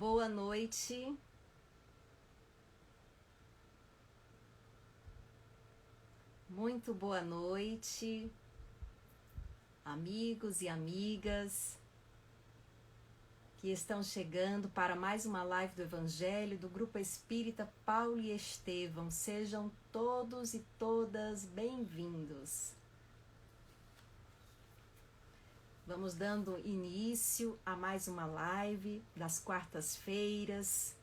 Boa noite. Muito boa noite, amigos e amigas que estão chegando para mais uma live do Evangelho do Grupo Espírita Paulo e Estevão. Sejam todos e todas bem-vindos. Vamos dando início a mais uma live das quartas-feiras.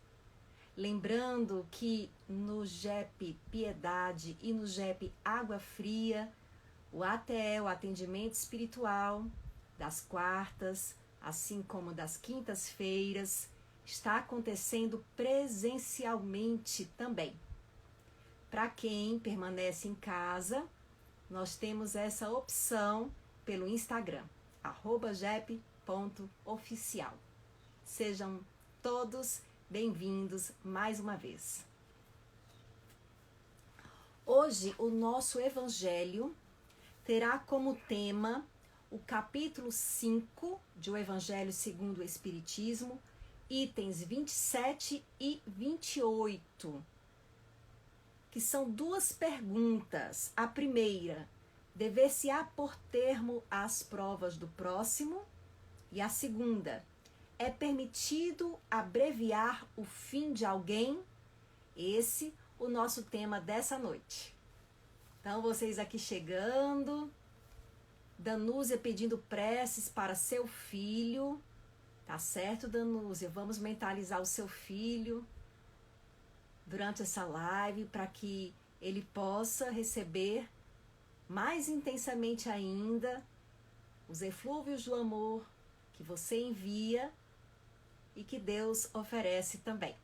Lembrando que no GEP Piedade e no GEP Água Fria, o ATE, o Atendimento Espiritual, das quartas, assim como das quintas-feiras, está acontecendo presencialmente também. Para quem permanece em casa, nós temos essa opção pelo Instagram, @gep.oficial. Sejam todos bem-vindos mais uma vez. Hoje o nosso Evangelho terá como tema o capítulo 5 de O Evangelho segundo o Espiritismo, itens 27 e 28, que são duas perguntas. A primeira, dever-se-á pôr termo às provas do próximo? E a segunda, é permitido abreviar o fim de alguém? Esse o nosso tema dessa noite. Então, vocês aqui chegando, Danúzia pedindo preces para seu filho. Tá certo, Danúzia? Vamos mentalizar o seu filho durante essa live para que ele possa receber mais intensamente ainda os eflúvios do amor que você envia e que Deus oferece também.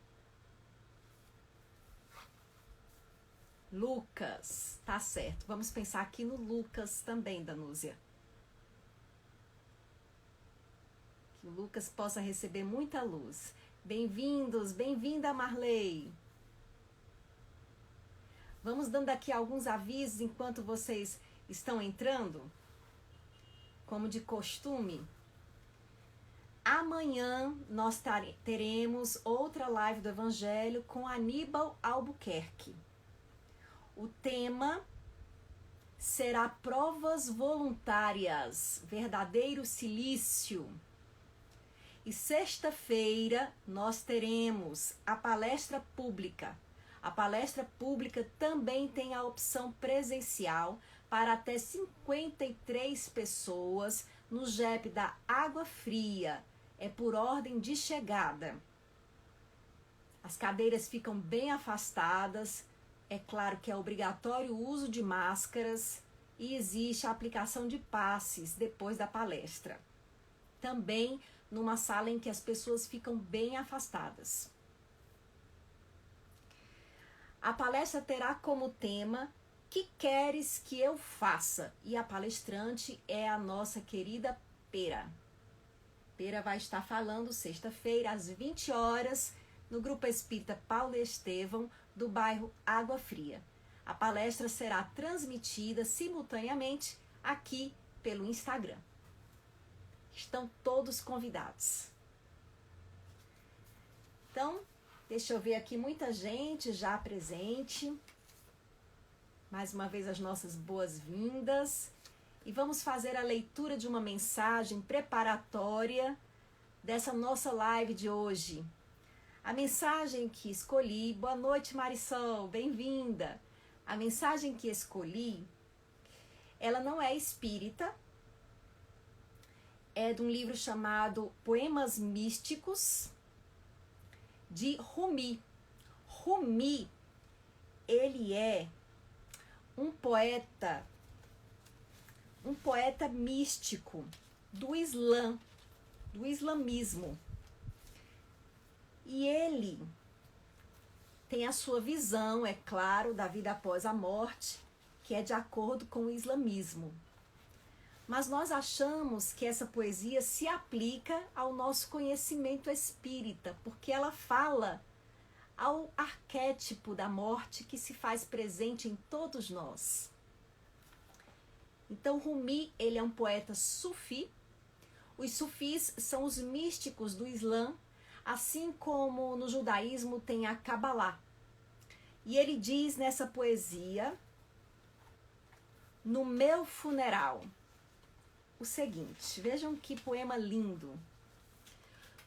Lucas, tá certo. Vamos pensar aqui no Lucas também, Danúzia. Que o Lucas possa receber muita luz. Bem-vindos, bem-vinda, Marley. Vamos dando aqui alguns avisos enquanto vocês estão entrando, como de costume. Amanhã nós teremos outra live do Evangelho com Aníbal Albuquerque. O tema será provas voluntárias, verdadeiro silício. E sexta-feira nós teremos a palestra pública. A palestra pública também tem a opção presencial para até 53 pessoas no GEP da Água Fria. É por ordem de chegada. As cadeiras ficam bem afastadas. É claro que é obrigatório o uso de máscaras e existe a aplicação de passes depois da palestra. Também numa sala em que as pessoas ficam bem afastadas. A palestra terá como tema "Que queres que eu faça?" E a palestrante é a nossa querida Pera. Pera vai estar falando sexta-feira às 20 horas no Grupo Espírita Paulo e Estevão, do bairro Água Fria. A palestra será transmitida simultaneamente aqui pelo Instagram. Estão todos convidados. Então, deixa eu ver aqui, muita gente já presente. Mais uma vez as nossas boas-vindas. E vamos fazer a leitura de uma mensagem preparatória dessa nossa live de hoje. A mensagem que escolhi... Boa noite, Marisol, bem-vinda. A mensagem que escolhi, ela não é espírita, é de um livro chamado Poemas Místicos, de Rumi. Rumi, ele é um poeta místico do Islã, do islamismo. E ele tem a sua visão, é claro, da vida após a morte, que é de acordo com o islamismo. Mas nós achamos que essa poesia se aplica ao nosso conhecimento espírita, porque ela fala ao arquétipo da morte que se faz presente em todos nós. Então, Rumi, ele é um poeta sufi. Os sufis são os místicos do Islã. assim como no judaísmo tem a Kabbalah. E ele diz nessa poesia, no meu funeral, o seguinte, vejam que poema lindo.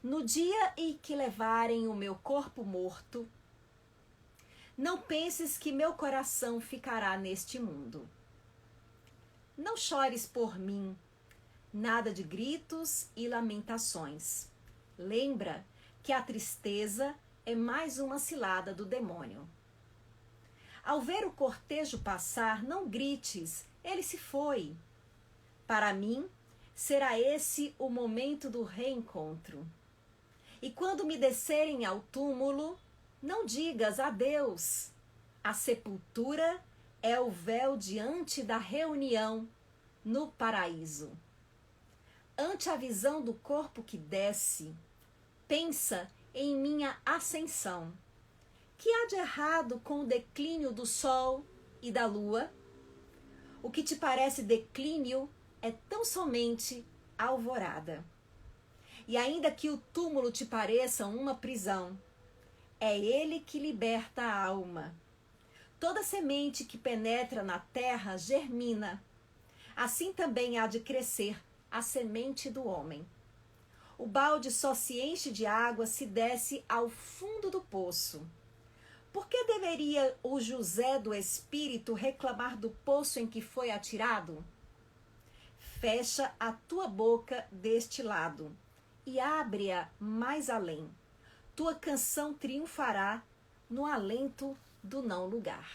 No dia em que levarem o meu corpo morto, não penses que meu coração ficará neste mundo. Não chores por mim, nada de gritos e lamentações. Lembra que a tristeza é mais uma cilada do demônio. Ao ver o cortejo passar, não grites, ele se foi. Para mim, será esse o momento do reencontro. E quando me descerem ao túmulo, não digas adeus. A sepultura é o véu diante da reunião no paraíso. Ante a visão do corpo que desce, pensa em minha ascensão. Que há de errado com o declínio do sol e da lua? O que te parece declínio é tão somente alvorada. E ainda que o túmulo te pareça uma prisão, é ele que liberta a alma. Toda semente que penetra na terra germina. Assim também há de crescer a semente do homem. O balde só se enche de água se desce ao fundo do poço. Por que deveria o José do Espírito reclamar do poço em que foi atirado? Fecha a tua boca deste lado e abre-a mais além. Tua canção triunfará no alento do não lugar.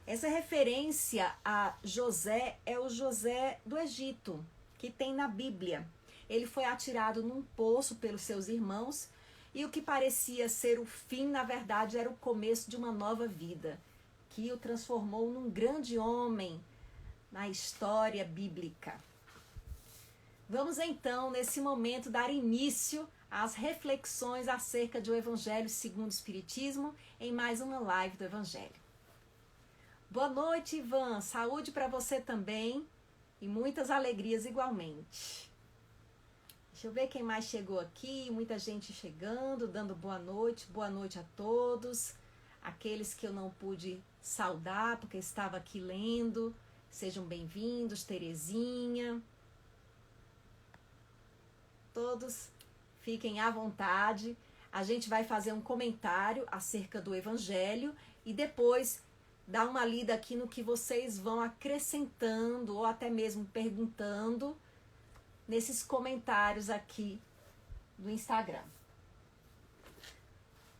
Essa referência a José é o José do Egito, que tem na Bíblia. Ele foi atirado num poço pelos seus irmãos e o que parecia ser o fim, na verdade, era o começo de uma nova vida, que o transformou num grande homem na história bíblica. Vamos então, nesse momento, dar início às reflexões acerca do Evangelho segundo o Espiritismo em mais uma live do Evangelho. Boa noite, Ivan. Saúde para você também e muitas alegrias igualmente. Deixa eu ver quem mais chegou aqui. Muita gente chegando, dando boa noite. Boa noite a todos. Aqueles que eu não pude saudar porque estava aqui lendo. Sejam bem-vindos, Terezinha. Todos fiquem à vontade. A gente vai fazer um comentário acerca do Evangelho e depois dar uma lida aqui no que vocês vão acrescentando ou até mesmo perguntando nesses comentários aqui do Instagram.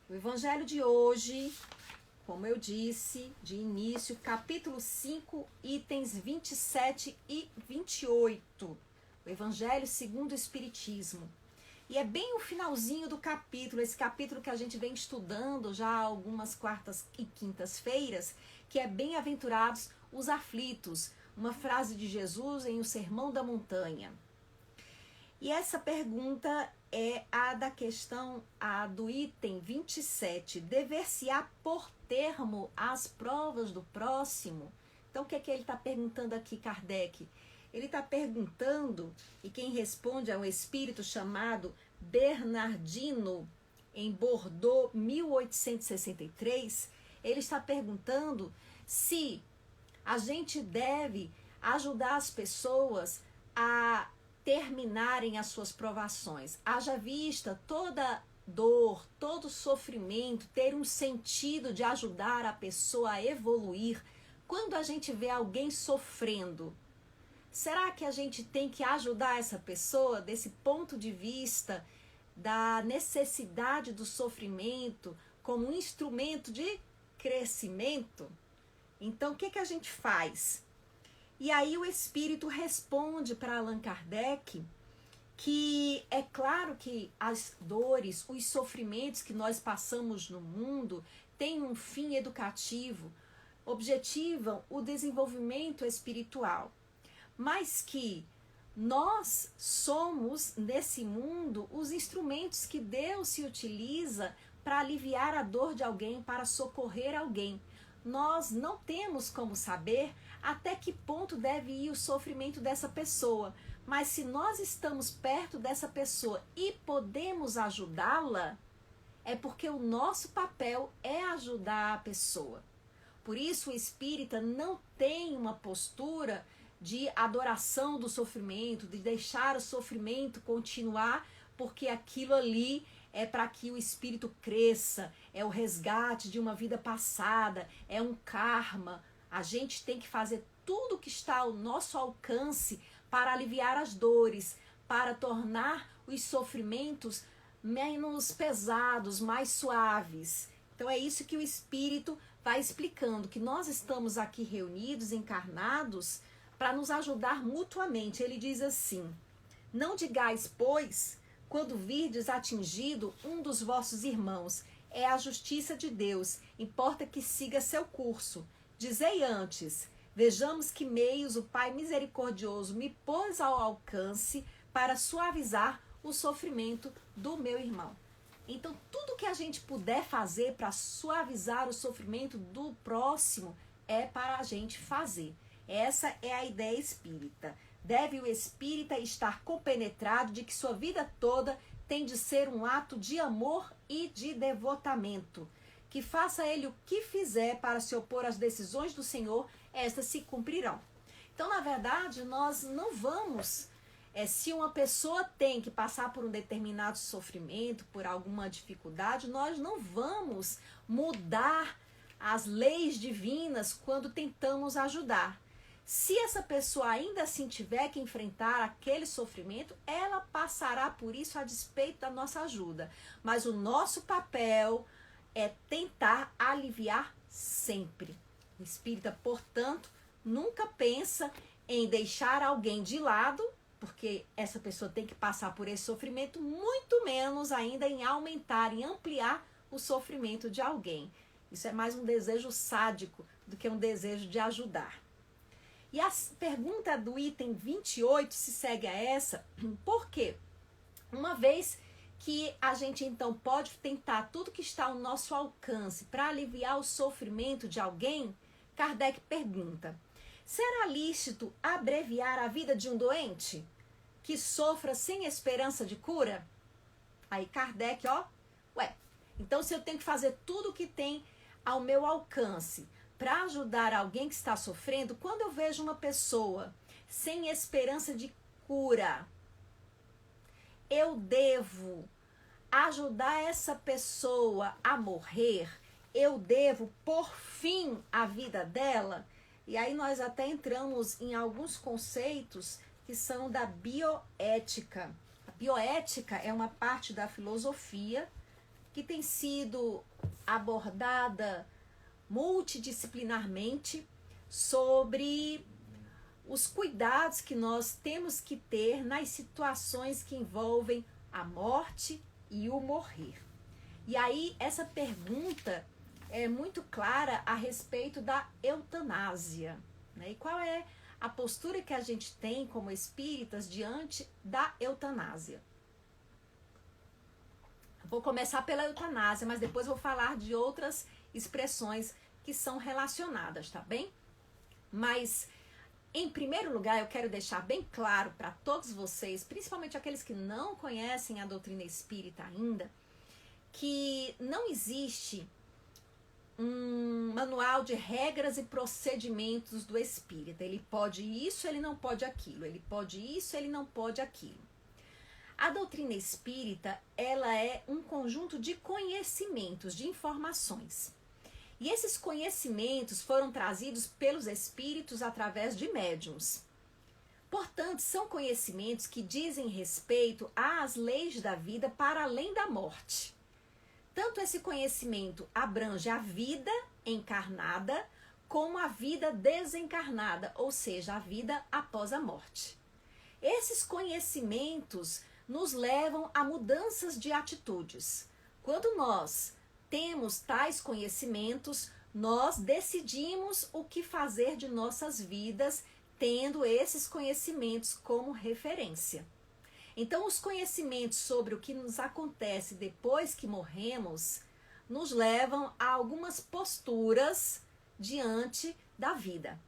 O Evangelho de hoje, como eu disse de início, capítulo 5, itens 27 e 28. O Evangelho segundo o Espiritismo. E é bem o finalzinho do capítulo, esse capítulo que a gente vem estudando já há algumas quartas e quintas-feiras, que é Bem-aventurados os aflitos, uma frase de Jesus em O Sermão da Montanha. E essa pergunta é a da questão do item 27, dever-se-á por termo às provas do próximo? Então, o que é que ele está perguntando aqui, Kardec? Ele está perguntando, e quem responde é um espírito chamado Bernardino, em Bordeaux, 1863. Ele está perguntando se a gente deve ajudar as pessoas a terminarem as suas provações. Haja vista toda dor, todo sofrimento, ter um sentido de ajudar a pessoa a evoluir. Quando a gente vê alguém sofrendo, será que a gente tem que ajudar essa pessoa desse ponto de vista da necessidade do sofrimento como um instrumento de crescimento? Então, o que a gente faz? E aí o Espírito responde para Allan Kardec que é claro que as dores, os sofrimentos que nós passamos no mundo têm um fim educativo, objetivam o desenvolvimento espiritual, mas que nós somos, nesse mundo, os instrumentos que Deus se utiliza para aliviar a dor de alguém, para socorrer alguém. nós não temos como saber até que ponto deve ir o sofrimento dessa pessoa. Mas se nós estamos perto dessa pessoa e podemos ajudá-la, é porque o nosso papel é ajudar a pessoa. Por isso o espírita não tem uma postura de adoração do sofrimento, de deixar o sofrimento continuar, porque aquilo ali é para que o espírito cresça, é o resgate de uma vida passada, é um karma. A gente tem que fazer tudo que está ao nosso alcance para aliviar as dores, para tornar os sofrimentos menos pesados, mais suaves. Então é isso que o espírito vai explicando, que nós estamos aqui reunidos, encarnados, para nos ajudar mutuamente. Ele diz assim: não digais, pois, quando virdes atingido um dos vossos irmãos, é a justiça de Deus, importa que siga seu curso. Dizei antes, vejamos que meios o Pai misericordioso me pôs ao alcance para suavizar o sofrimento do meu irmão. Então, tudo que a gente puder fazer para suavizar o sofrimento do próximo é para a gente fazer. Essa é a ideia espírita. Deve o espírita estar compenetrado de que sua vida toda tem de ser um ato de amor e de devotamento. Que faça ele o que fizer para se opor às decisões do Senhor, estas se cumprirão. Então, na verdade, nós não vamos... se uma pessoa tem que passar por um determinado sofrimento, por alguma dificuldade, nós não vamos mudar as leis divinas quando tentamos ajudar. Se essa pessoa ainda assim tiver que enfrentar aquele sofrimento, ela passará por isso a despeito da nossa ajuda. Mas o nosso papel é tentar aliviar sempre. O espírita, portanto, nunca pensa em deixar alguém de lado, porque essa pessoa tem que passar por esse sofrimento, muito menos ainda em aumentar, em ampliar o sofrimento de alguém. Isso é mais um desejo sádico do que um desejo de ajudar. E a pergunta do item 28 se segue a essa, por quê? Uma vez que a gente então pode tentar tudo que está ao nosso alcance para aliviar o sofrimento de alguém, Kardec pergunta: será lícito abreviar a vida de um doente que sofra sem esperança de cura? Aí Kardec, então se eu tenho que fazer tudo o que tem ao meu alcance para ajudar alguém que está sofrendo, quando eu vejo uma pessoa sem esperança de cura, eu devo ajudar essa pessoa a morrer? Eu devo pôr fim à vida dela? E aí nós até entramos em alguns conceitos que são da bioética. A bioética é uma parte da filosofia que tem sido abordada multidisciplinarmente sobre os cuidados que nós temos que ter nas situações que envolvem a morte e o morrer. E aí essa pergunta é muito clara a respeito da eutanásia, né? E qual é a postura que a gente tem como espíritas diante da eutanásia? Vou começar pela eutanásia, mas depois vou falar de outras expressões que são relacionadas, tá bem? Mas, em primeiro lugar, eu quero deixar bem claro para todos vocês, principalmente aqueles que não conhecem a doutrina espírita ainda, que não existe um manual de regras e procedimentos do espírita. Ele pode isso, ele não pode aquilo. Ele pode isso, ele não pode aquilo. A doutrina espírita, ela é um conjunto de conhecimentos, de informações. E esses conhecimentos foram trazidos pelos espíritos através de médiuns. Portanto, são conhecimentos que dizem respeito às leis da vida para além da morte. Tanto esse conhecimento abrange a vida encarnada como a vida desencarnada, ou seja, a vida após a morte. Esses conhecimentos nos levam a mudanças de atitudes. Quando nós temos tais conhecimentos, nós decidimos o que fazer de nossas vidas, tendo esses conhecimentos como referência. Então, os conhecimentos sobre o que nos acontece depois que morremos nos levam a algumas posturas diante da vida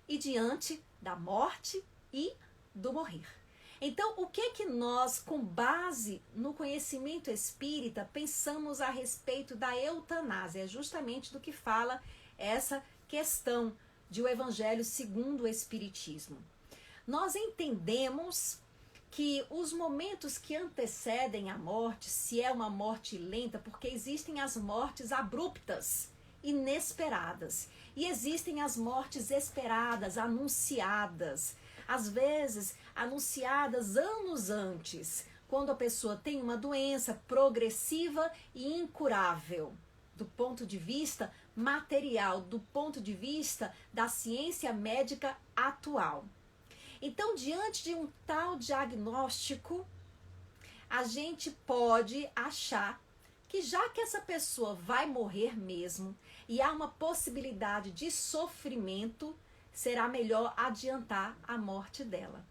e diante da morte e do morrer. Então, o que nós, com base no conhecimento espírita, pensamos a respeito da eutanásia? É justamente do que fala essa questão de o Evangelho segundo o Espiritismo. Nós entendemos que os momentos que antecedem a morte, se é uma morte lenta, porque existem as mortes abruptas, inesperadas, e existem as mortes esperadas, anunciadas, às vezes anunciadas anos antes, quando a pessoa tem uma doença progressiva e incurável, do ponto de vista material, do ponto de vista da ciência médica atual. Então, diante de um tal diagnóstico, a gente pode achar que já que essa pessoa vai morrer mesmo e há uma possibilidade de sofrimento, será melhor adiantar a morte dela.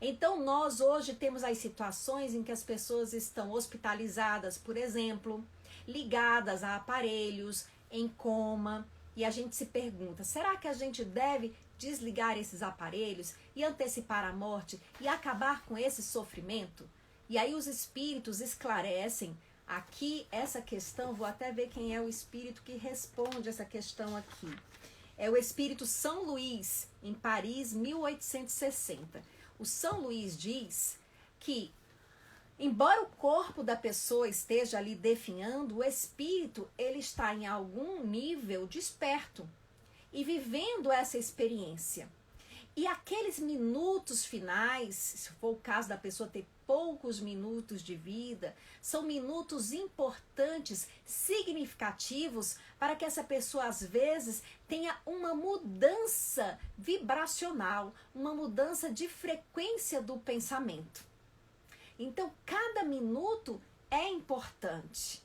Então, nós hoje temos as situações em que as pessoas estão hospitalizadas, por exemplo, ligadas a aparelhos, em coma, e a gente se pergunta, será que a gente deve desligar esses aparelhos e antecipar a morte e acabar com esse sofrimento? E aí os espíritos esclarecem aqui essa questão, vou até ver quem é o espírito que responde essa questão aqui. É o espírito São Luís, em Paris, 1860. O São Luís diz que, embora o corpo da pessoa esteja ali definhando, o espírito ele está em algum nível desperto e vivendo essa experiência. E aqueles minutos finais, se for o caso da pessoa ter poucos minutos de vida, são minutos importantes, significativos, para que essa pessoa, às vezes, tenha uma mudança vibracional, uma mudança de frequência do pensamento. Então, cada minuto é importante.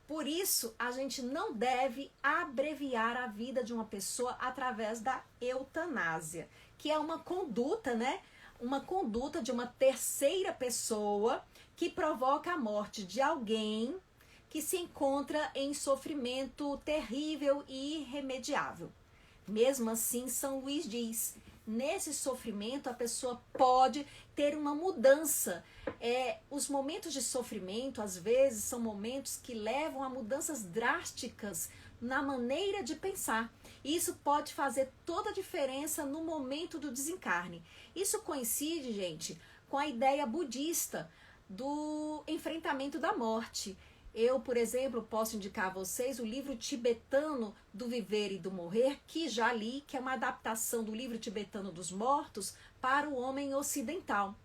Por isso, a gente não deve abreviar a vida de uma pessoa através da eutanásia, que é uma conduta, né? Uma conduta de uma terceira pessoa que provoca a morte de alguém que se encontra em sofrimento terrível e irremediável. Mesmo assim, São Luís diz, nesse sofrimento a pessoa pode ter uma mudança. Os momentos de sofrimento, às vezes, são momentos que levam a mudanças drásticas na maneira de pensar. E isso pode fazer toda a diferença no momento do desencarne. Isso coincide, gente, com a ideia budista do enfrentamento da morte. Eu, por exemplo, posso indicar a vocês o livro tibetano do Viver e do Morrer, que já li, que é uma adaptação do livro tibetano dos mortos para o homem ocidental.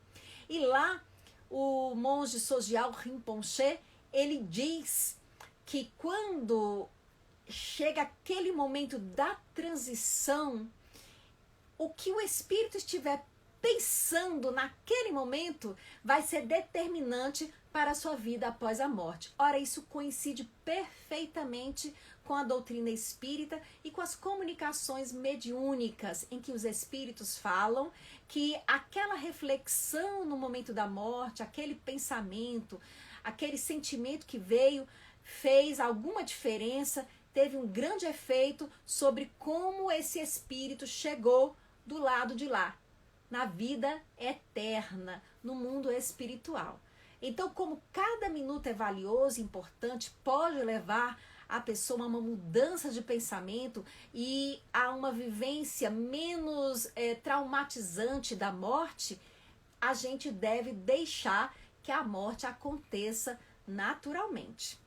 E lá, o monge Sogyal Rinpoche, ele diz que quando chega aquele momento da transição, o que o espírito estiver pensando naquele momento vai ser determinante para a sua vida após a morte. Ora, isso coincide perfeitamente com a doutrina espírita e com as comunicações mediúnicas, em que os espíritos falam que aquela reflexão no momento da morte, aquele pensamento, aquele sentimento que veio, fez alguma diferença, teve um grande efeito sobre como esse espírito chegou do lado de lá, na vida eterna, no mundo espiritual. Então, como cada minuto é valioso e importante, pode levar a pessoa a uma mudança de pensamento e a uma vivência menos traumatizante da morte, a gente deve deixar que a morte aconteça naturalmente.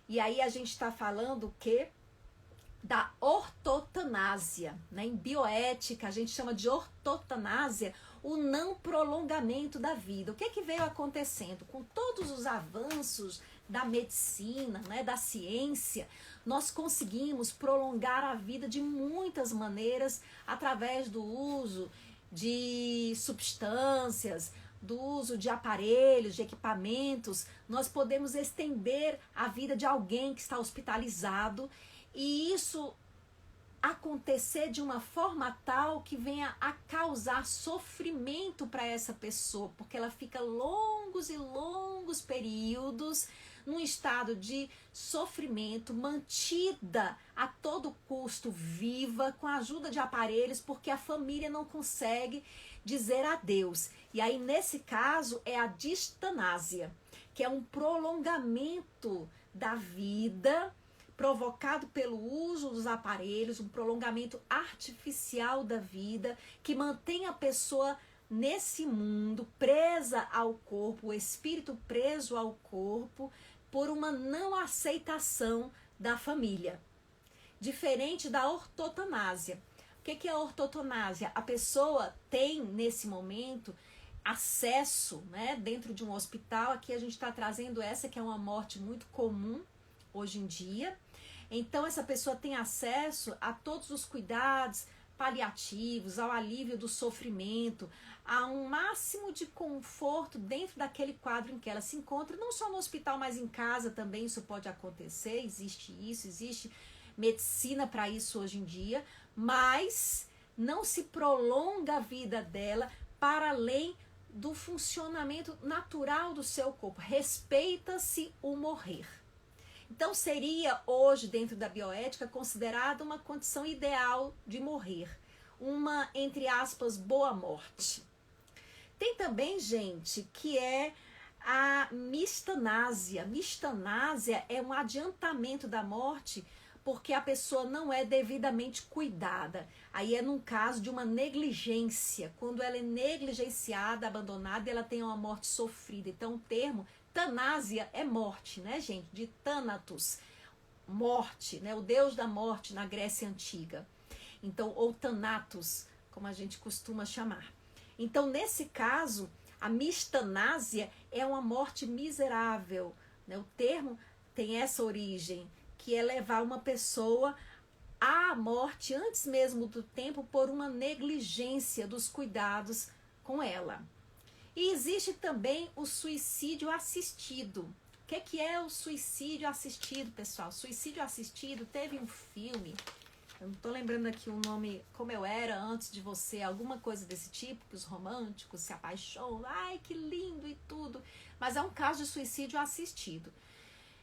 E aí a gente está falando o quê? Da ortotanásia, né? Em bioética a gente chama de ortotanásia o não prolongamento da vida. O que veio acontecendo? Com todos os avanços da medicina, né, da ciência, nós conseguimos prolongar a vida de muitas maneiras através do uso de substâncias, do uso de aparelhos, de equipamentos. Nós podemos estender a vida de alguém que está hospitalizado, e isso acontecer de uma forma tal que venha a causar sofrimento para essa pessoa, porque ela fica longos e longos períodos num estado de sofrimento, mantida a todo custo viva, com a ajuda de aparelhos, porque a família não consegue dizer adeus. E aí, nesse caso, é a distanásia, que é um prolongamento da vida provocado pelo uso dos aparelhos, um prolongamento artificial da vida, que mantém a pessoa nesse mundo, presa ao corpo, o espírito preso ao corpo, por uma não aceitação da família. Diferente da ortotanásia. O que é a ortotanásia? A pessoa tem, nesse momento, acesso, né, dentro de um hospital. Aqui a gente está trazendo essa, que é uma morte muito comum hoje em dia. Então, essa pessoa tem acesso a todos os cuidados paliativos, ao alívio do sofrimento, a um máximo de conforto dentro daquele quadro em que ela se encontra, não só no hospital, mas em casa também isso pode acontecer, existe isso, existe medicina para isso hoje em dia, mas não se prolonga a vida dela para além do funcionamento natural do seu corpo. Respeita-se o morrer. Então, seria hoje, dentro da bioética, considerada uma condição ideal de morrer. Uma, entre aspas, boa morte. Tem também, gente, que é a mistanásia. Mistanásia é um adiantamento da morte porque a pessoa não é devidamente cuidada. Aí é num caso de uma negligência. Quando ela é negligenciada, abandonada, ela tem uma morte sofrida. Então, o termo tanásia é morte, né, gente? De Thanatos, morte, né? O deus da morte na Grécia Antiga. Então, ou Thanatos, como a gente costuma chamar. Então, nesse caso, a mistanásia é uma morte miserável, né? O termo tem essa origem, que é levar uma pessoa à morte antes mesmo do tempo por uma negligência dos cuidados com ela. E existe também o suicídio assistido. O que é o suicídio assistido, pessoal? Suicídio assistido, teve um filme, eu não estou lembrando aqui o nome, Como Eu Era Antes de Você, alguma coisa desse tipo, que os românticos se apaixonam, ai que lindo e tudo, mas é um caso de suicídio assistido.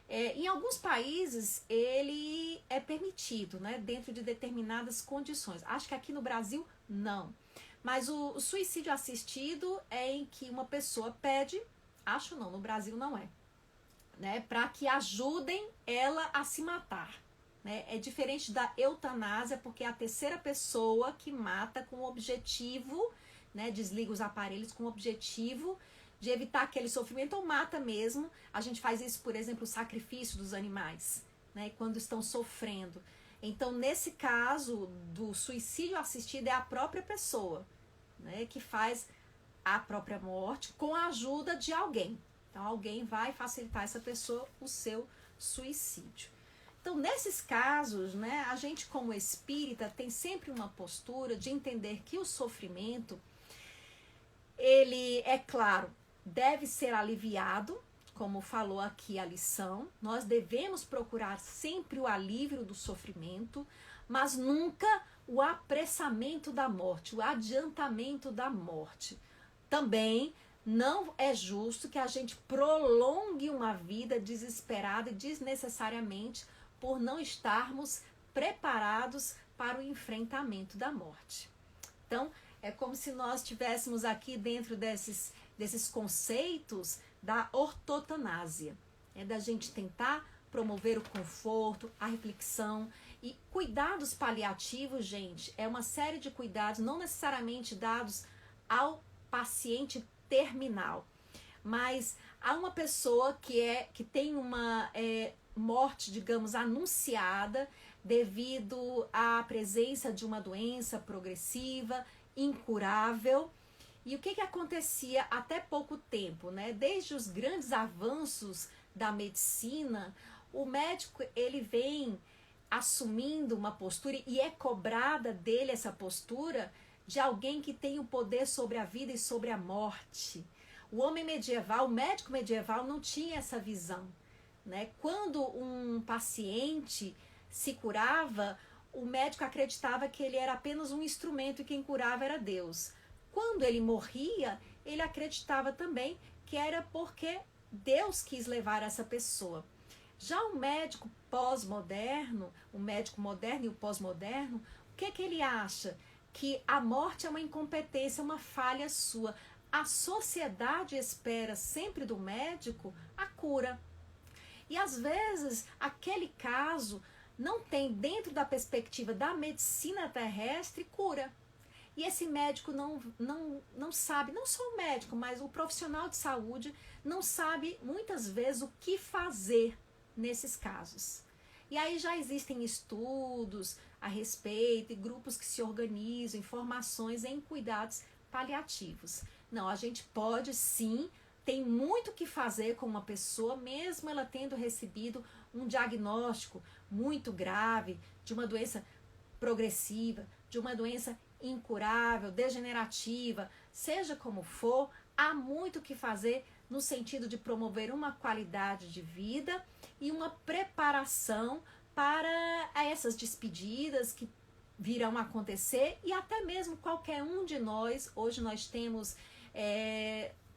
Em alguns países ele é permitido, né, dentro de determinadas condições. Acho que aqui no Brasil não. Mas o suicídio assistido é em que uma pessoa pede, acho não, no Brasil não é, né, para que ajudem ela a se matar. Né? É diferente da eutanásia, porque é a terceira pessoa que mata com o objetivo, né, desliga os aparelhos com o objetivo de evitar aquele sofrimento ou mata mesmo. A gente faz isso, por exemplo, o sacrifício dos animais, né, quando estão sofrendo. Então, nesse caso do suicídio assistido, é a própria pessoa, né, que faz a própria morte com a ajuda de alguém. Então, alguém vai facilitar essa pessoa o seu suicídio. Então, nesses casos, né, a gente como espírita tem sempre uma postura de entender que o sofrimento, ele, é claro, deve ser aliviado, como falou aqui a lição. Nós devemos procurar sempre o alívio do sofrimento, mas nunca o apressamento da morte, o adiantamento da morte. Também não é justo que a gente prolongue uma vida desesperada e desnecessariamente por não estarmos preparados para o enfrentamento da morte. Então, é como se nós estivéssemos aqui dentro desses conceitos da ortotanásia, da gente tentar promover o conforto, a reflexão e cuidados paliativos, gente, é uma série de cuidados não necessariamente dados ao paciente terminal, mas a uma pessoa que tem uma morte, digamos, anunciada devido à presença de uma doença progressiva, incurável. E o que acontecia até pouco tempo, né? Desde os grandes avanços da medicina, o médico ele vem assumindo uma postura e é cobrada dele essa postura de alguém que tem o poder sobre a vida e sobre a morte. O homem medieval, o médico medieval não tinha essa visão, né? Quando um paciente se curava, o médico acreditava que ele era apenas um instrumento e quem curava era Deus. Quando ele morria, ele acreditava também que era porque Deus quis levar essa pessoa. Já o médico pós-moderno, o médico moderno e o pós-moderno, o que ele acha? Que a morte é uma incompetência, uma falha sua. A sociedade espera sempre do médico a cura. E às vezes aquele caso não tem, dentro da perspectiva da medicina terrestre, cura. E esse médico não sabe, não só o médico, mas o profissional de saúde não sabe muitas vezes o que fazer nesses casos. E aí já existem estudos a respeito, e grupos que se organizam, informações em cuidados paliativos. Não, a gente pode sim, tem muito o que fazer com uma pessoa, mesmo ela tendo recebido um diagnóstico muito grave de uma doença progressiva, de uma doença incurável, degenerativa, seja como for, há muito o que fazer no sentido de promover uma qualidade de vida e uma preparação para essas despedidas que virão acontecer e até mesmo qualquer um de nós. Hoje nós temos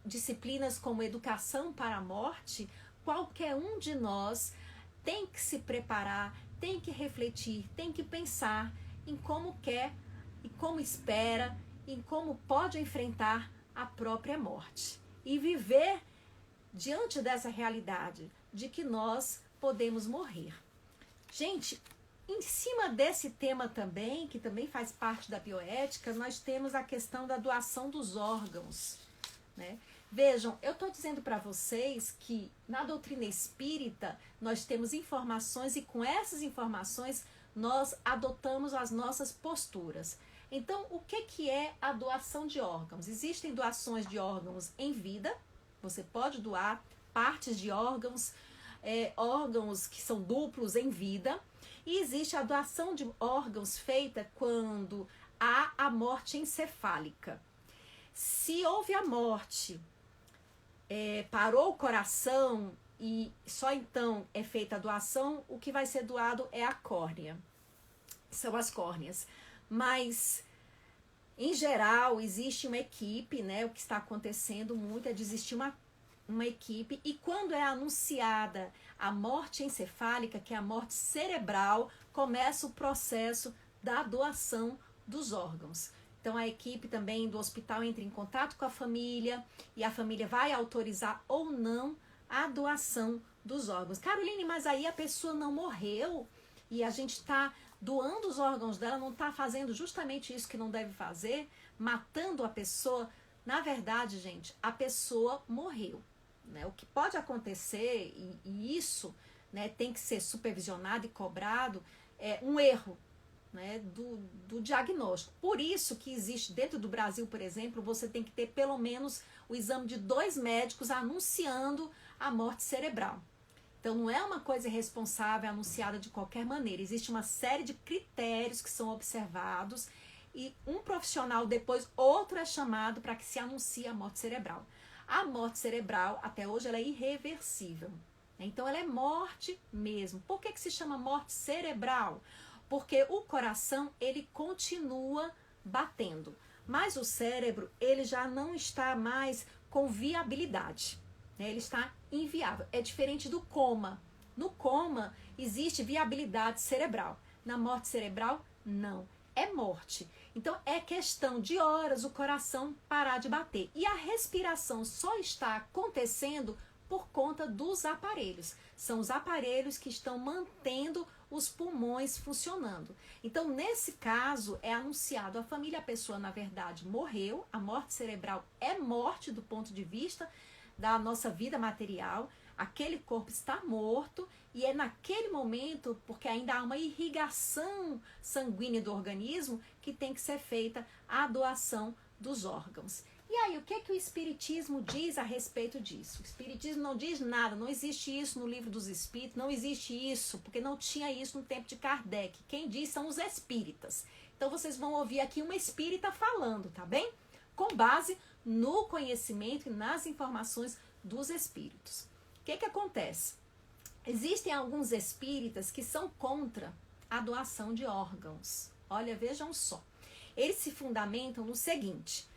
disciplinas como educação para a morte. Qualquer um de nós tem que se preparar, tem que refletir, tem que pensar em como quer e como espera, em como pode enfrentar a própria morte e viver diante dessa realidade de que nós podemos morrer. Gente, em cima desse tema também, que também faz parte da bioética, nós temos a questão da doação dos órgãos, né? Vejam, eu estou dizendo para vocês que na doutrina espírita nós temos informações e com essas informações nós adotamos as nossas posturas. Então, o que é a doação de órgãos? Existem doações de órgãos em vida, você pode doar partes de órgãos, órgãos que são duplos em vida, e existe a doação de órgãos feita quando há a morte encefálica. Se houve a morte, parou o coração e só então é feita a doação, o que vai ser doado é a córnea, são as córneas. Mas, em geral, existe uma equipe, né? O que está acontecendo muito é de existir uma equipe, e quando é anunciada a morte encefálica, que é a morte cerebral, começa o processo da doação dos órgãos. Então, a equipe também do hospital entra em contato com a família, e a família vai autorizar ou não a doação dos órgãos. Caroline, mas aí a pessoa não morreu e a gente está doando os órgãos dela, não está fazendo justamente isso que não deve fazer, matando a pessoa. Na verdade, gente, a pessoa morreu, né? O que pode acontecer, e isso, né, tem que ser supervisionado e cobrado, é um erro, né, do diagnóstico. Por isso que existe dentro do Brasil, por exemplo, você tem que ter pelo menos o exame de 2 médicos anunciando a morte cerebral. Então, não é uma coisa irresponsável anunciada de qualquer maneira. Existe uma série de critérios que são observados e um profissional depois, outro é chamado para que se anuncie a morte cerebral. A morte cerebral, até hoje, ela é irreversível. Então, ela é morte mesmo. Por que se chama morte cerebral? Porque o coração, ele continua batendo. Mas o cérebro, ele já não está mais com viabilidade. Ele está inviável. É diferente do coma. No coma, existe viabilidade cerebral. Na morte cerebral, não. É morte. Então, é questão de horas o coração parar de bater. E a respiração só está acontecendo por conta dos aparelhos. São os aparelhos que estão mantendo os pulmões funcionando. Então, nesse caso, é anunciado à família, a pessoa, na verdade, morreu. A morte cerebral é morte do ponto de vista da nossa vida material, aquele corpo está morto e é naquele momento, porque ainda há uma irrigação sanguínea do organismo, que tem que ser feita a doação dos órgãos. E aí, o que o Espiritismo diz a respeito disso? O Espiritismo não diz nada, não existe isso no Livro dos Espíritos, não existe isso, porque não tinha isso no tempo de Kardec. Quem diz são os espíritas. Então, vocês vão ouvir aqui uma espírita falando, tá bem? Com base no conhecimento e nas informações dos espíritos. O que acontece? Existem alguns espíritas que são contra a doação de órgãos. Olha, vejam só. Eles se fundamentam no seguinte,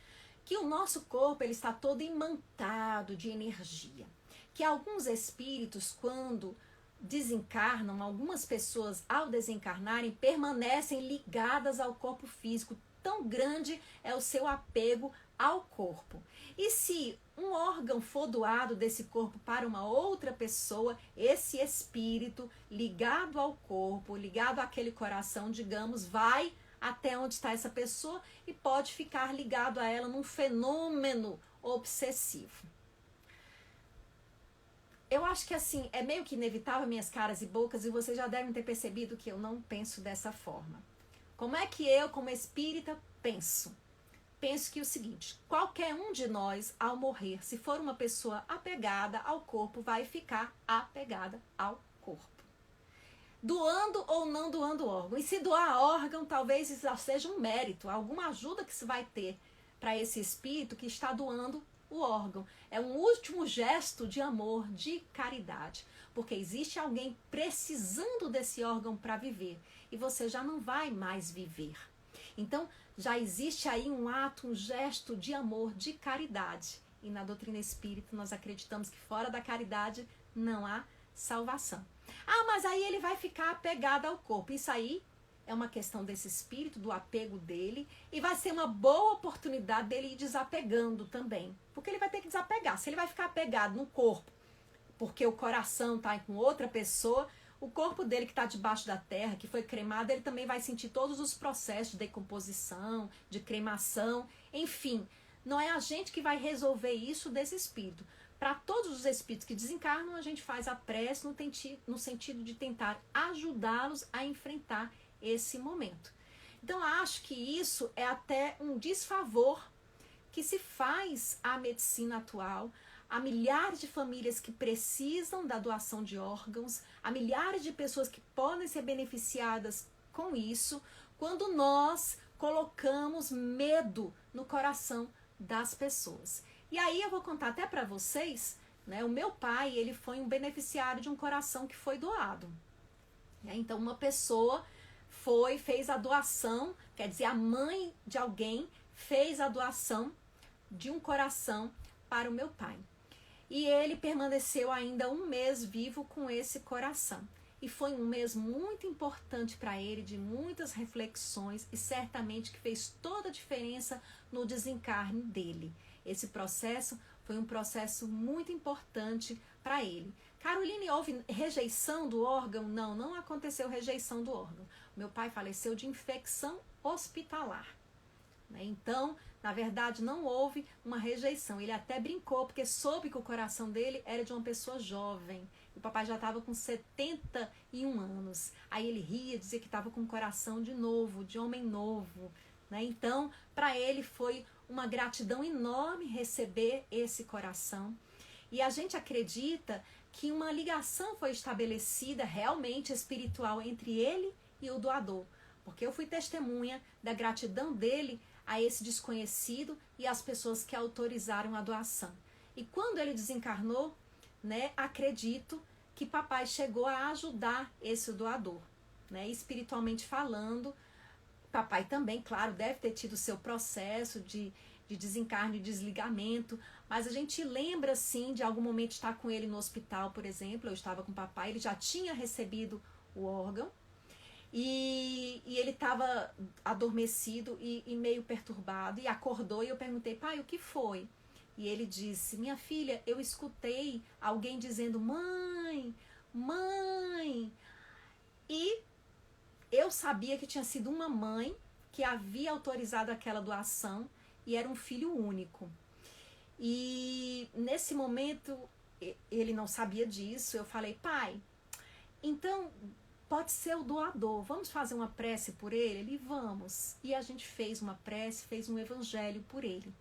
que o nosso corpo ele está todo imantado de energia. Que alguns espíritos, quando desencarnam, algumas pessoas ao desencarnarem, permanecem ligadas ao corpo físico. Tão grande é o seu apego ao corpo. E se um órgão for doado desse corpo para uma outra pessoa, esse espírito ligado ao corpo, ligado àquele coração, digamos, vai até onde está essa pessoa e pode ficar ligado a ela num fenômeno obsessivo. Eu acho que assim, é meio que inevitável minhas caras e bocas, e vocês já devem ter percebido que eu não penso dessa forma. Como é que eu, como espírita, penso? Penso que é o seguinte, qualquer um de nós, ao morrer, se for uma pessoa apegada ao corpo, vai ficar apegada ao corpo. Doando ou não doando órgão. E se doar órgão, talvez isso já seja um mérito, alguma ajuda que se vai ter para esse espírito que está doando o órgão. É um último gesto de amor, de caridade. Porque existe alguém precisando desse órgão para viver. E você já não vai mais viver. Então, já existe aí um ato, um gesto de amor, de caridade. E na doutrina espírita nós acreditamos que fora da caridade não há salvação. Ah, mas aí ele vai ficar apegado ao corpo. Isso aí é uma questão desse espírito, do apego dele. E vai ser uma boa oportunidade dele ir desapegando também. Porque ele vai ter que desapegar. Se ele vai ficar apegado no corpo, porque o coração está com outra pessoa, o corpo dele que está debaixo da terra, que foi cremado, ele também vai sentir todos os processos de decomposição, de cremação, enfim. Não é a gente que vai resolver isso desse espírito. Para todos os espíritos que desencarnam, a gente faz a prece no sentido de tentar ajudá-los a enfrentar esse momento. Então, acho que isso é até um desfavor que se faz à medicina atual, há milhares de famílias que precisam da doação de órgãos, há milhares de pessoas que podem ser beneficiadas com isso, quando nós colocamos medo no coração das pessoas. E aí eu vou contar até para vocês, né? O meu pai, ele foi um beneficiário de um coração que foi doado. Então, uma pessoa fez a doação, quer dizer, a mãe de alguém fez a doação de um coração para o meu pai. E ele permaneceu ainda um mês vivo com esse coração. E foi um mês muito importante para ele, de muitas reflexões, e certamente que fez toda a diferença no desencarne dele. Esse processo foi um processo muito importante para ele. Caroline, houve rejeição do órgão? Não, não aconteceu rejeição do órgão. Meu pai faleceu de infecção hospitalar. Então, na verdade, não houve uma rejeição. Ele até brincou, porque soube que o coração dele era de uma pessoa jovem. O papai já estava com 71 anos. Aí ele ria, dizia que estava com um coração de novo, de homem novo. Então, para ele foi uma gratidão enorme receber esse coração. E a gente acredita que uma ligação foi estabelecida realmente espiritual entre ele e o doador. Porque eu fui testemunha da gratidão dele a esse desconhecido e às pessoas que autorizaram a doação. E quando ele desencarnou, acredito que papai chegou a ajudar esse doador, espiritualmente falando. Papai também, claro, deve ter tido seu processo de desencarne e desligamento, mas a gente lembra, sim, de algum momento estar com ele no hospital, por exemplo. Eu estava com o papai, ele já tinha recebido o órgão, e ele estava adormecido e meio perturbado, e acordou, e eu perguntei, pai, o que foi? E ele disse, minha filha, eu escutei alguém dizendo, mãe, mãe. E eu sabia que tinha sido uma mãe que havia autorizado aquela doação, e era um filho único. E nesse momento, ele não sabia disso. Eu falei, pai, então pode ser o doador, vamos fazer uma prece por ele? Ele, vamos. E a gente fez uma prece, fez um evangelho por ele.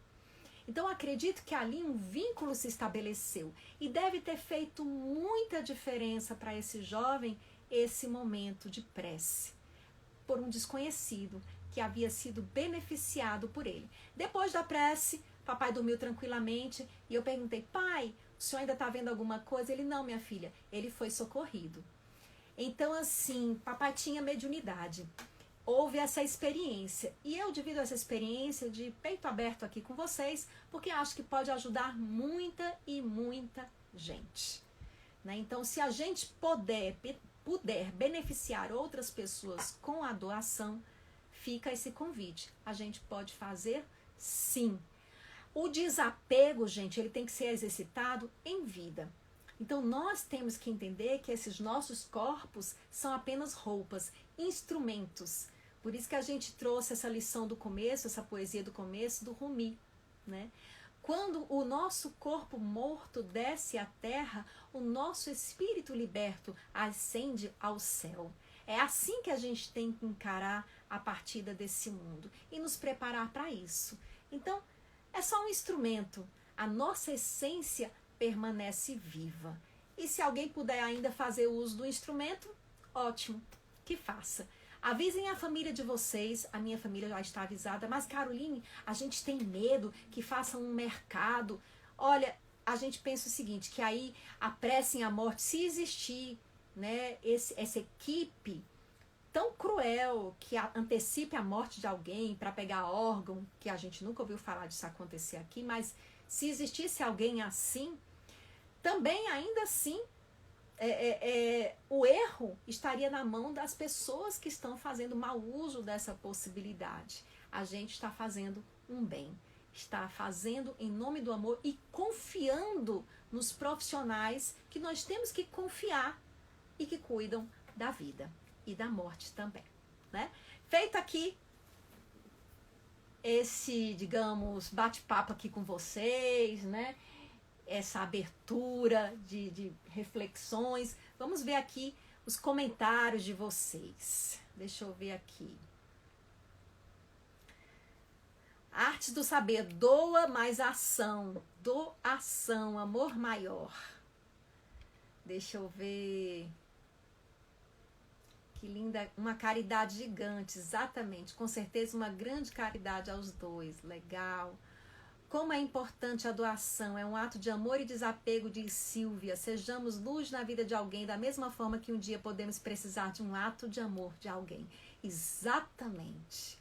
Então acredito que ali um vínculo se estabeleceu e deve ter feito muita diferença para esse jovem esse momento de prece por um desconhecido que havia sido beneficiado por ele. Depois da prece, papai dormiu tranquilamente e eu perguntei, pai, o senhor ainda está vendo alguma coisa? Ele, não, minha filha, ele foi socorrido. Então, assim, papai tinha mediunidade. Houve essa experiência. E eu divido essa experiência de peito aberto aqui com vocês, porque acho que pode ajudar muita e muita gente. Né? Então, se a gente puder beneficiar outras pessoas com a doação, fica esse convite. A gente pode fazer sim. O desapego, gente, ele tem que ser exercitado em vida. Então, nós temos que entender que esses nossos corpos são apenas roupas, instrumentos. Por isso que a gente trouxe essa lição do começo, essa poesia do começo, do Rumi, né? Quando o nosso corpo morto desce à terra, o nosso espírito liberto ascende ao céu. É assim que a gente tem que encarar a partida desse mundo e nos preparar para isso. Então, é só um instrumento. A nossa essência permanece viva. E se alguém puder ainda fazer uso do instrumento, ótimo, que faça. Avisem a família de vocês, a minha família já está avisada, mas Caroline, a gente tem medo que façam um mercado. Olha, a gente pensa o seguinte, que aí apressem a morte, se existir, né, essa equipe tão cruel que antecipe a morte de alguém para pegar órgão, que a gente nunca ouviu falar disso acontecer aqui, mas se existisse alguém assim, também ainda assim o erro estaria na mão das pessoas que estão fazendo mau uso dessa possibilidade. A gente está fazendo um bem, está fazendo em nome do amor e confiando nos profissionais que nós temos que confiar e que cuidam da vida e da morte também, né? Feito aqui esse, digamos, bate-papo aqui com vocês, né? Essa abertura de reflexões. Vamos ver aqui os comentários de vocês. Deixa eu ver aqui. Artes do Saber, doa mais ação. Doação, amor maior. Deixa eu ver. Que linda, uma caridade gigante, exatamente. Com certeza uma grande caridade aos dois. Legal. Como é importante a doação, é um ato de amor e desapego, diz Silvia. Sejamos luz na vida de alguém, da mesma forma que um dia podemos precisar de um ato de amor de alguém. Exatamente.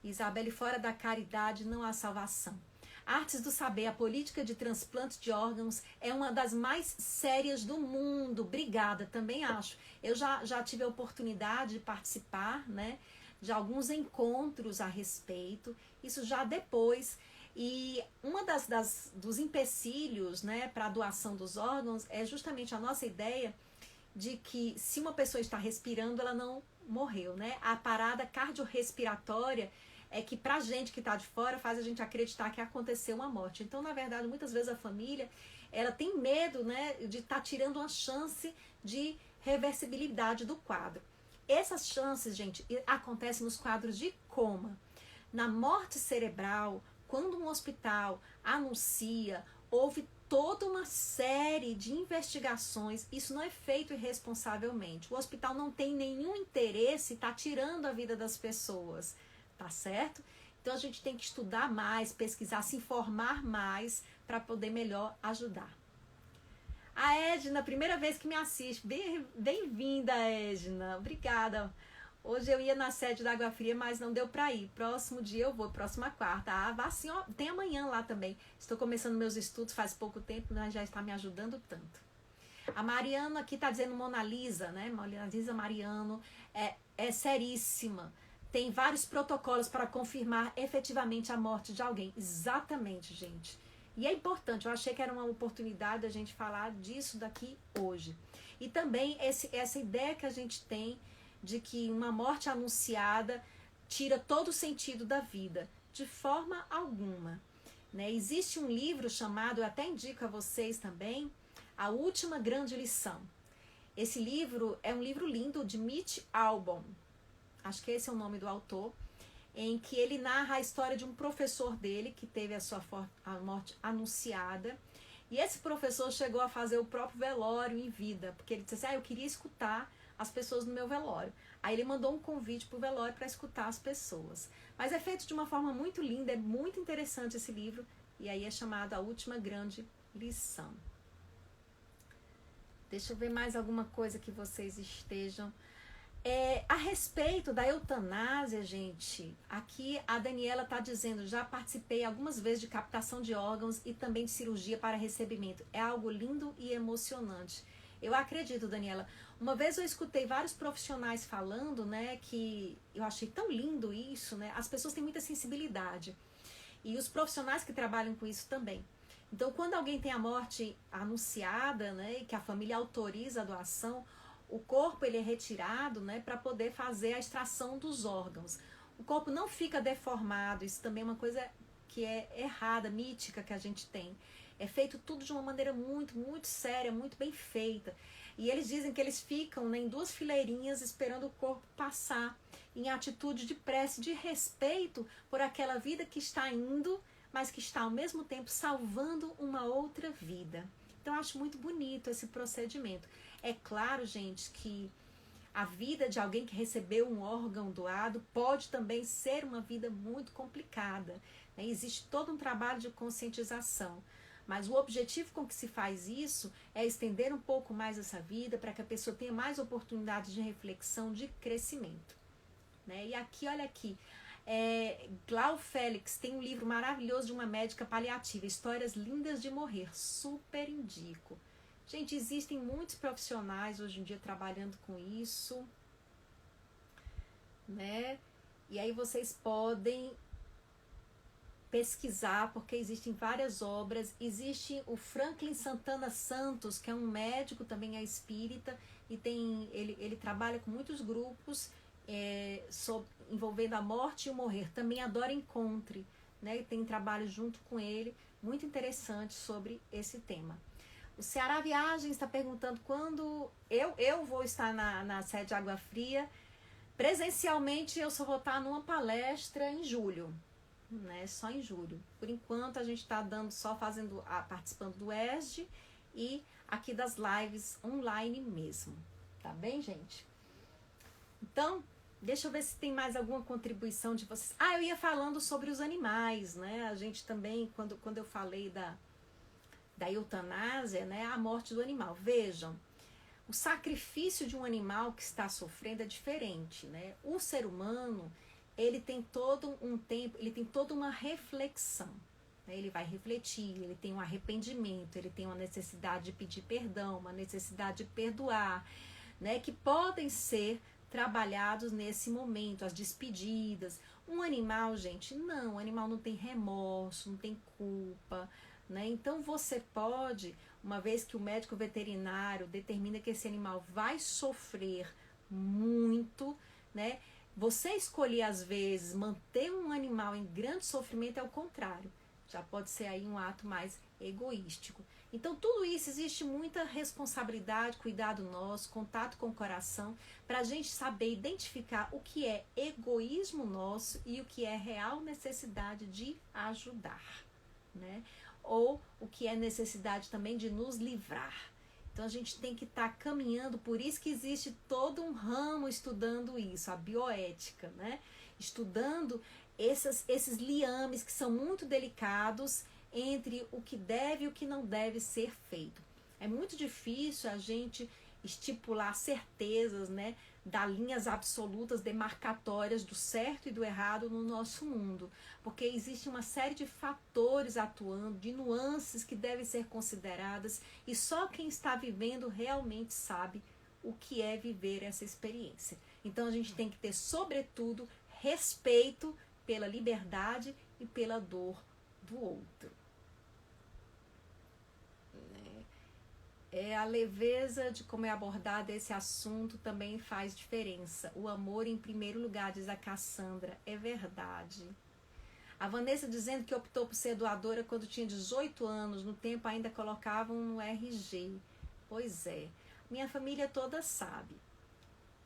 Isabelle, fora da caridade não há salvação. Artes do Saber, a política de transplante de órgãos é uma das mais sérias do mundo. Obrigada, também acho. Eu já tive a oportunidade de participar, né, de alguns encontros a respeito. Isso já depois... E uma dos empecilhos, né, para a doação dos órgãos é justamente a nossa ideia de que se uma pessoa está respirando, ela não morreu, né? A parada cardiorrespiratória é que pra gente que está de fora faz a gente acreditar que aconteceu uma morte. Então, na verdade, muitas vezes a família, ela tem medo, né, de estar tirando uma chance de reversibilidade do quadro. Essas chances, gente, acontecem nos quadros de coma. Na morte cerebral, quando um hospital anuncia, houve toda uma série de investigações, isso não é feito irresponsavelmente. O hospital não tem nenhum interesse em estar tirando a vida das pessoas, tá certo? Então a gente tem que estudar mais, pesquisar, se informar mais para poder melhor ajudar. A Edna, primeira vez que me assiste, bem-vinda, Edna, obrigada. Hoje eu ia na sede da Água Fria, mas não deu para ir. Próximo dia eu vou, próxima quarta. Ah, vá sim, ó, tem amanhã lá também. Estou começando meus estudos faz pouco tempo, mas já está me ajudando tanto. A Mariana aqui está dizendo Mona Lisa, né? Mona Lisa Mariano é seríssima. Tem vários protocolos para confirmar efetivamente a morte de alguém. Exatamente, gente. E é importante, eu achei que era uma oportunidade da gente falar disso daqui hoje. E também essa ideia que a gente tem de que uma morte anunciada tira todo o sentido da vida, de forma alguma. Né? Existe um livro chamado, eu até indico a vocês também, A Última Grande Lição. Esse livro é um livro lindo de Mitch Albom, acho que esse é o nome do autor, em que ele narra a história de um professor dele que teve a morte anunciada. E esse professor chegou a fazer o próprio velório em vida, porque ele disse assim, eu queria escutar as pessoas no meu velório. Aí ele mandou um convite para o velório para escutar as pessoas. Mas é feito de uma forma muito linda, é muito interessante esse livro, e aí é chamado A Última Grande Lição. Deixa eu ver mais alguma coisa que vocês estejam... a respeito da eutanásia, gente, aqui a Daniela está dizendo, já participei algumas vezes de captação de órgãos e também de cirurgia para recebimento. É algo lindo e emocionante. Eu acredito, Daniela. Uma vez eu escutei vários profissionais falando, né, que eu achei tão lindo isso, né? As pessoas têm muita sensibilidade. E os profissionais que trabalham com isso também. Então, quando alguém tem a morte anunciada, né, e que a família autoriza a doação, o corpo ele é retirado, né, para poder fazer a extração dos órgãos. O corpo não fica deformado, isso também é uma coisa que é errada, mítica que a gente tem. É feito tudo de uma maneira muito, muito séria, muito bem feita. E eles dizem que eles ficam, né, em duas fileirinhas esperando o corpo passar, em atitude de prece, de respeito por aquela vida que está indo, mas que está ao mesmo tempo salvando uma outra vida. Então eu acho muito bonito esse procedimento. É claro, gente, que a vida de alguém que recebeu um órgão doado pode também ser uma vida muito complicada, né? Existe todo um trabalho de conscientização. Mas o objetivo com que se faz isso é estender um pouco mais essa vida para que a pessoa tenha mais oportunidades de reflexão, de crescimento, né? E aqui, olha aqui, Glau Félix tem um livro maravilhoso de uma médica paliativa, Histórias Lindas de Morrer, super indico. Gente, existem muitos profissionais hoje em dia trabalhando com isso, né? E aí vocês podem pesquisar, porque existem várias obras. Existe o Franklin Santana Santos, que é um médico, também é espírita, e ele trabalha com muitos grupos envolvendo a morte e o morrer. Também adora Encontre, né? E tem trabalho junto com ele, muito interessante sobre esse tema. O Ceará Viagens está perguntando quando eu vou estar na sede Água Fria. Presencialmente eu só vou estar numa palestra em julho, né? Só em julho. Por enquanto a gente está participando do ESD e aqui das lives online mesmo. Tá bem, gente? Então, deixa eu ver se tem mais alguma contribuição de vocês. Eu ia falando sobre os animais, né? A gente também, quando eu falei da eutanásia, né? A morte do animal. Vejam, o sacrifício de um animal que está sofrendo é diferente, né? O ser humano, ele tem todo um tempo, ele tem toda uma reflexão, né? Ele vai refletir, ele tem um arrependimento, ele tem uma necessidade de pedir perdão, uma necessidade de perdoar, né? Que podem ser trabalhados nesse momento, as despedidas. Um animal, gente, não, o animal não tem remorso, não tem culpa, né? Então você pode, uma vez que o médico veterinário determina que esse animal vai sofrer muito, né? Você escolher às vezes manter um animal em grande sofrimento é o contrário. Já pode ser aí um ato mais egoístico. Então tudo isso, existe muita responsabilidade, cuidado nosso, contato com o coração, para a gente saber identificar o que é egoísmo nosso e o que é real necessidade de ajudar, né? Ou o que é necessidade também de nos livrar. Então a gente tem que estar caminhando, por isso que existe todo um ramo estudando isso, a bioética, né? Estudando esses liames que são muito delicados entre o que deve e o que não deve ser feito. É muito difícil a gente estipular certezas, né? Dar linhas absolutas demarcatórias do certo e do errado no nosso mundo, porque existe uma série de fatores atuando, de nuances que devem ser consideradas, e só quem está vivendo realmente sabe o que é viver essa experiência. Então a gente tem que ter, sobretudo, respeito pela liberdade e pela dor do outro. A leveza de como é abordado esse assunto também faz diferença. O amor em primeiro lugar, diz a Cassandra. É verdade. A Vanessa dizendo que optou por ser doadora quando tinha 18 anos. No tempo ainda colocavam no RG. Pois é. Minha família toda sabe.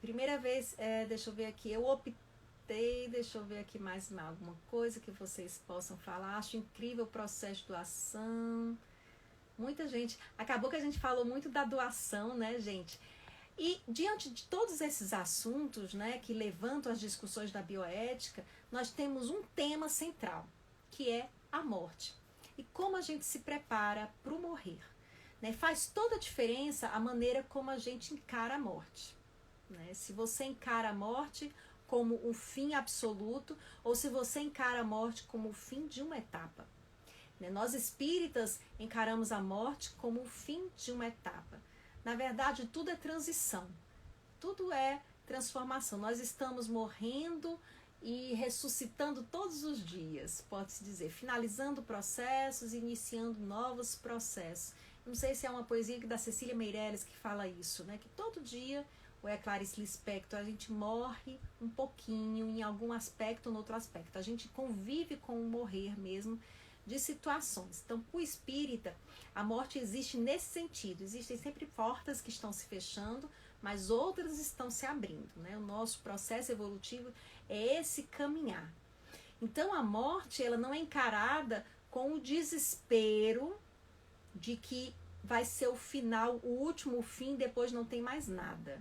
Primeira vez, deixa eu ver aqui. Eu optei, deixa eu ver aqui mais alguma coisa que vocês possam falar. Acho incrível o processo de doação. Muita gente, acabou que a gente falou muito da doação, né, gente? E diante de todos esses assuntos, né, que levantam as discussões da bioética, nós temos um tema central, que é a morte. E como a gente se prepara para o morrer. né? Faz toda a diferença a maneira como a gente encara a morte, né? Se você encara a morte como o fim absoluto ou se você encara a morte como o fim de uma etapa, né? Nós espíritas encaramos a morte como o fim de uma etapa. Na verdade, tudo é transição, tudo é transformação. Nós estamos morrendo e ressuscitando todos os dias, pode-se dizer, finalizando processos, iniciando novos processos. Não sei se é uma poesia da Cecília Meirelles que fala isso, né? Que todo dia, ou é Clarice Lispector, a gente morre um pouquinho em algum aspecto ou no outro aspecto. A gente convive com o morrer mesmo de situações. Então, para o espírita, a morte existe nesse sentido. Existem sempre portas que estão se fechando, mas outras estão se abrindo, né? O nosso processo evolutivo é esse caminhar. Então, a morte, ela não é encarada com o desespero de que vai ser o final, o último fim, depois não tem mais nada.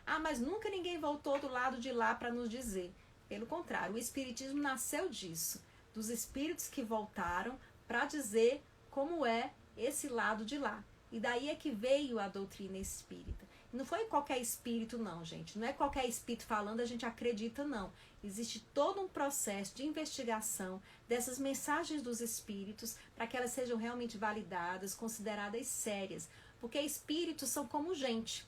Ah, mas nunca ninguém voltou do lado de lá para nos dizer. Pelo contrário, o espiritismo nasceu disso, dos espíritos que voltaram para dizer como é esse lado de lá. E daí é que veio a doutrina espírita. Não foi qualquer espírito, não, gente. Não é qualquer espírito falando, a gente acredita, não. Existe todo um processo de investigação dessas mensagens dos espíritos para que elas sejam realmente validadas, consideradas sérias. Porque espíritos são como gente.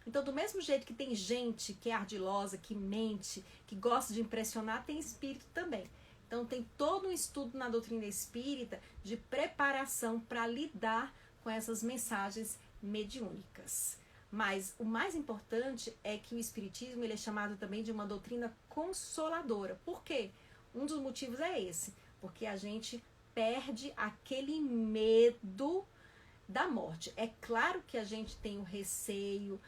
Então, do mesmo jeito que tem gente que é ardilosa, que mente, que gosta de impressionar, tem espírito também. Então, tem todo um estudo na doutrina espírita de preparação para lidar com essas mensagens mediúnicas. Mas o mais importante é que o espiritismo ele é chamado também de uma doutrina consoladora. Por quê? Um dos motivos é esse, porque a gente perde aquele medo da morte. É claro que a gente tem o receio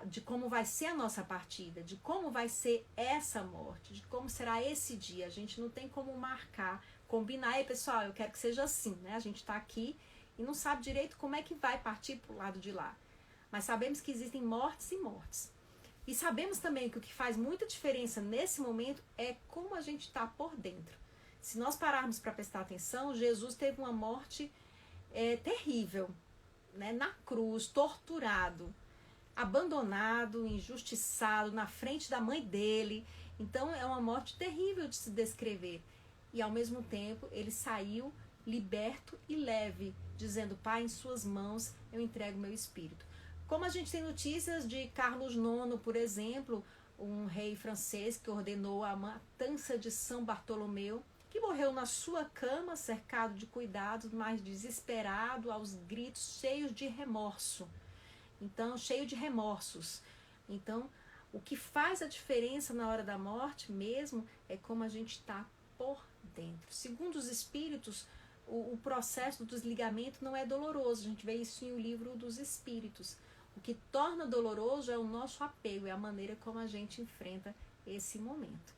de como vai ser a nossa partida, de como vai ser essa morte, de como será esse dia. A gente não tem como marcar, combinar. Aí, pessoal, eu quero que seja assim, né? A gente está aqui e não sabe direito como é que vai partir para o lado de lá. Mas sabemos que existem mortes e mortes. E sabemos também que o que faz muita diferença nesse momento é como a gente está por dentro. Se nós pararmos para prestar atenção, Jesus teve uma morte terrível, né? Na cruz, torturado, abandonado, injustiçado, na frente da mãe dele. Então é uma morte terrível de se descrever. E ao mesmo tempo ele saiu liberto e leve, dizendo: Pai, em suas mãos eu entrego meu espírito. Como a gente tem notícias de Carlos IX, por exemplo, um rei francês que ordenou a matança de São Bartolomeu, que morreu na sua cama, cercado de cuidados, mas desesperado, aos gritos, cheios de remorso. Então, cheio de remorsos. Então, o que faz a diferença na hora da morte mesmo é como a gente está por dentro. Segundo os espíritos, o processo do desligamento não é doloroso. A gente vê isso em O Livro dos Espíritos. O que torna doloroso é o nosso apego, é a maneira como a gente enfrenta esse momento.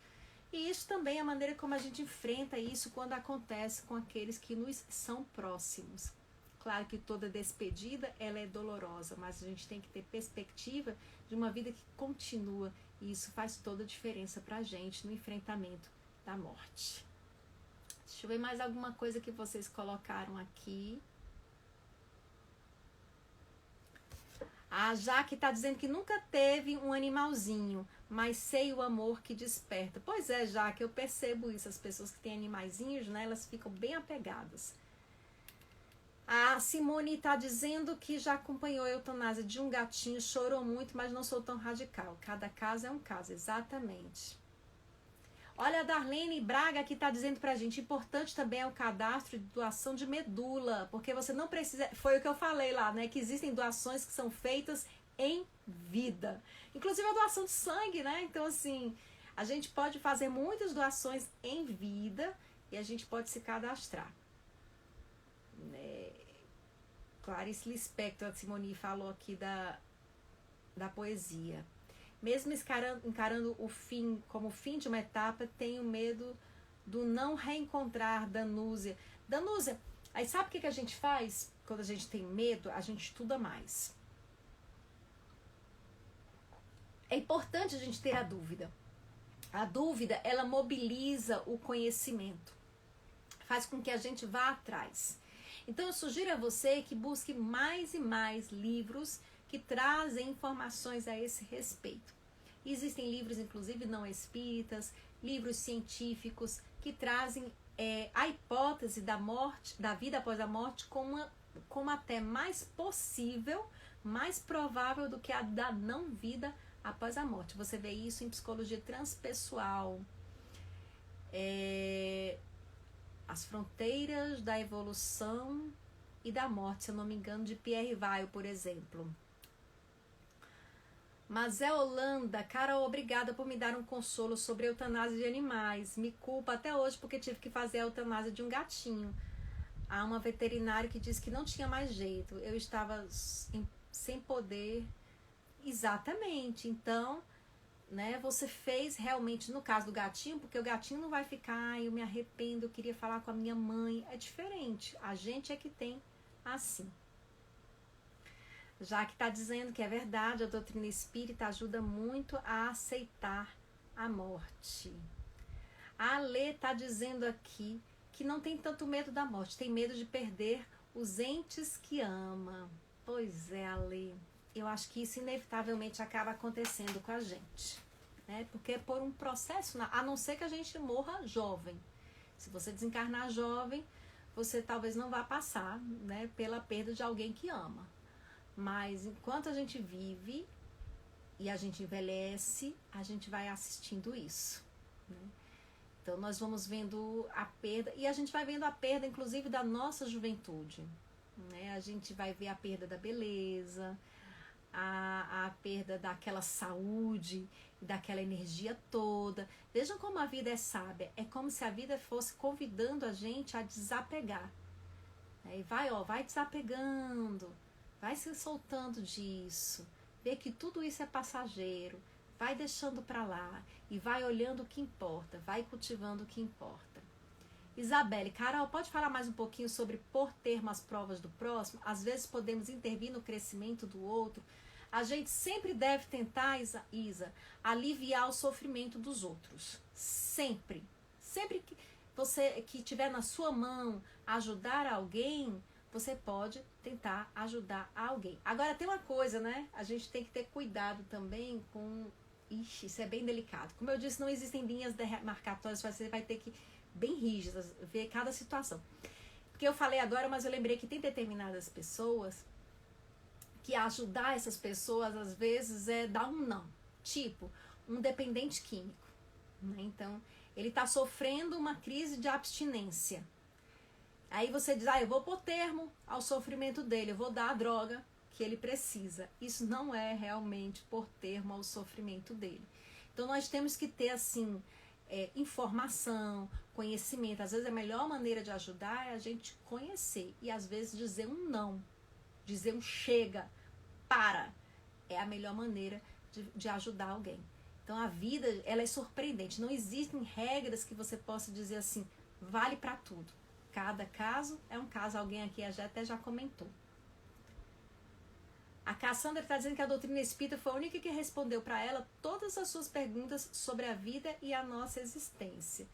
E isso também é a maneira como a gente enfrenta isso quando acontece com aqueles que nos são próximos. Claro que toda despedida ela é dolorosa, mas a gente tem que ter perspectiva de uma vida que continua. E isso faz toda a diferença para a gente no enfrentamento da morte. Deixa eu ver mais alguma coisa que vocês colocaram aqui. A Jaque está dizendo que nunca teve um animalzinho, mas sei o amor que desperta. Pois é, Jaque, eu percebo isso. As pessoas que têm animaizinhos, né, elas ficam bem apegadas. A Simone está dizendo que já acompanhou a eutanásia de um gatinho, chorou muito, mas não sou tão radical. Cada caso é um caso, exatamente. Olha a Darlene Braga que está dizendo pra gente, importante também é o cadastro de doação de medula, porque você não precisa, foi o que eu falei lá, né, que existem doações que são feitas em vida, inclusive a doação de sangue, né, então assim, a gente pode fazer muitas doações em vida e a gente pode se cadastrar. Clarice Lispector, a Simone falou aqui da poesia. Mesmo encarando o fim como o fim de uma etapa, tenho medo do não reencontrar Danúzia. Danúzia, aí sabe o que a gente faz quando a gente tem medo? A gente estuda mais. É importante a gente ter a dúvida. A dúvida, ela mobiliza o conhecimento. Faz com que a gente vá atrás. Então eu sugiro a você que busque mais e mais livros que trazem informações a esse respeito. Existem livros, inclusive não espíritas, livros científicos que trazem a hipótese da morte, da vida após a morte, como até mais possível, mais provável do que a da não vida após a morte. Você vê isso em psicologia transpessoal. As fronteiras da evolução e da morte, se eu não me engano, de Pierre Weil, por exemplo. Mas é Holanda, Carol, obrigada por me dar um consolo sobre a eutanásia de animais. Me culpa até hoje porque tive que fazer a eutanásia de um gatinho. Há uma veterinária que disse que não tinha mais jeito. Eu estava sem poder. Exatamente. Então, né, você fez realmente, no caso do gatinho, porque o gatinho não vai ficar, eu me arrependo, eu queria falar com a minha mãe. É diferente. A gente é que tem assim. Já que está dizendo que é verdade, a doutrina espírita ajuda muito a aceitar a morte. A Alê está dizendo aqui que não tem tanto medo da morte, tem medo de perder os entes que ama. Pois é, Alê, eu acho que isso inevitavelmente acaba acontecendo com a gente, né? Porque é por um processo, a não ser que a gente morra jovem. Se você desencarnar jovem, você talvez não vá passar, né, pela perda de alguém que ama. Mas enquanto a gente vive e a gente envelhece, a gente vai assistindo isso, né? Então nós vamos vendo a perda, e a gente vai vendo a perda inclusive da nossa juventude, né? A gente vai ver a perda da beleza, a perda daquela saúde, daquela energia toda. Vejam como a vida é sábia, é como se a vida fosse convidando a gente a desapegar, né? E vai desapegando, vai se soltando disso, vê que tudo isso é passageiro, vai deixando para lá e vai olhando o que importa, vai cultivando o que importa. Isabelle, Carol, pode falar mais um pouquinho sobre por termo as provas do próximo? Às vezes podemos intervir no crescimento do outro. A gente sempre deve tentar, Isa, aliviar o sofrimento dos outros. Sempre. Sempre que você que tiver na sua mão ajudar alguém, você pode tentar ajudar alguém. Agora tem uma coisa, né? A gente tem que ter cuidado também com... Ixi, isso é bem delicado. Como eu disse, não existem linhas demarcatórias, você vai ter que bem rígidas, ver cada situação. Porque eu falei agora, mas eu lembrei que tem determinadas pessoas que ajudar essas pessoas, às vezes, é dar um não. Tipo, um dependente químico, né? Então, ele está sofrendo uma crise de abstinência. Aí você diz, eu vou pôr termo ao sofrimento dele, eu vou dar a droga que ele precisa. Isso não é realmente pôr termo ao sofrimento dele. Então nós temos que ter, assim, informação, conhecimento. Às vezes a melhor maneira de ajudar é a gente conhecer. E às vezes dizer um não, dizer um chega, para. É a melhor maneira de ajudar alguém. Então a vida, ela é surpreendente. Não existem regras que você possa dizer assim, vale para tudo. Cada caso é um caso. Alguém aqui até já comentou. A Cassandra está dizendo que a doutrina espírita foi a única que respondeu para ela todas as suas perguntas sobre a vida e a nossa existência.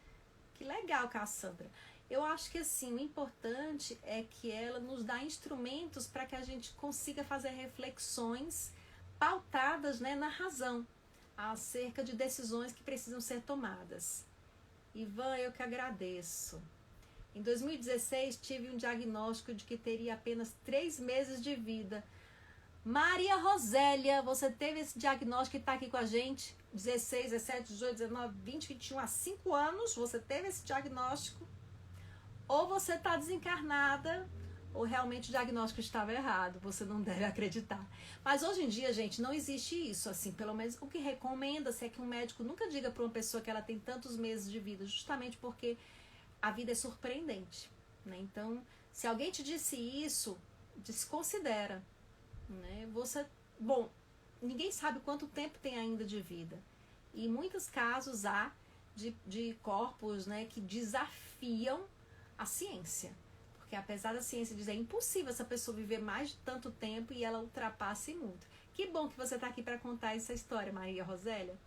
Que legal, Cassandra. Eu acho que assim, o importante é que ela nos dá instrumentos para que a gente consiga fazer reflexões pautadas, né, na razão, acerca de decisões que precisam ser tomadas. Ivan, eu que agradeço. Em 2016, tive um diagnóstico de que teria apenas 3 meses de vida. Maria Rosélia, você teve esse diagnóstico e está aqui com a gente? 16, 17, 18, 19, 20, 21, há 5 anos você teve esse diagnóstico? Ou você está desencarnada, ou realmente o diagnóstico estava errado, você não deve acreditar. Mas hoje em dia, gente, não existe isso, assim, pelo menos o que recomenda-se é que um médico nunca diga para uma pessoa que ela tem tantos meses de vida, justamente porque a vida é surpreendente, né? Então, se alguém te disse isso, desconsidera, né? Bom, ninguém sabe quanto tempo tem ainda de vida. E em muitos casos há de corpos, né, que desafiam a ciência. Porque apesar da ciência dizer é impossível essa pessoa viver mais de tanto tempo e ela ultrapasse muito. Que bom que você está aqui para contar essa história, Maria Rosélia.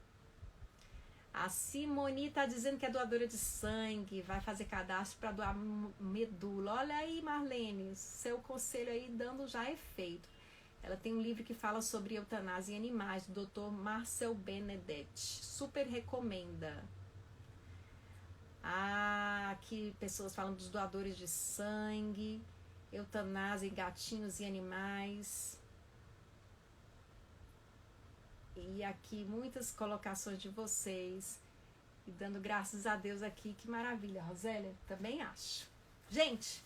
A Simone tá dizendo que é doadora de sangue, vai fazer cadastro para doar medula. Olha aí, Marlene, seu conselho aí dando já efeito. Ela tem um livro que fala sobre eutanásia em animais, do Dr. Marcel Benedetti. Super recomenda. Aqui pessoas falam dos doadores de sangue, eutanásia em gatinhos e animais. E aqui muitas colocações de vocês. E dando graças a Deus aqui. Que maravilha, Rosélia. Também acho. Gente,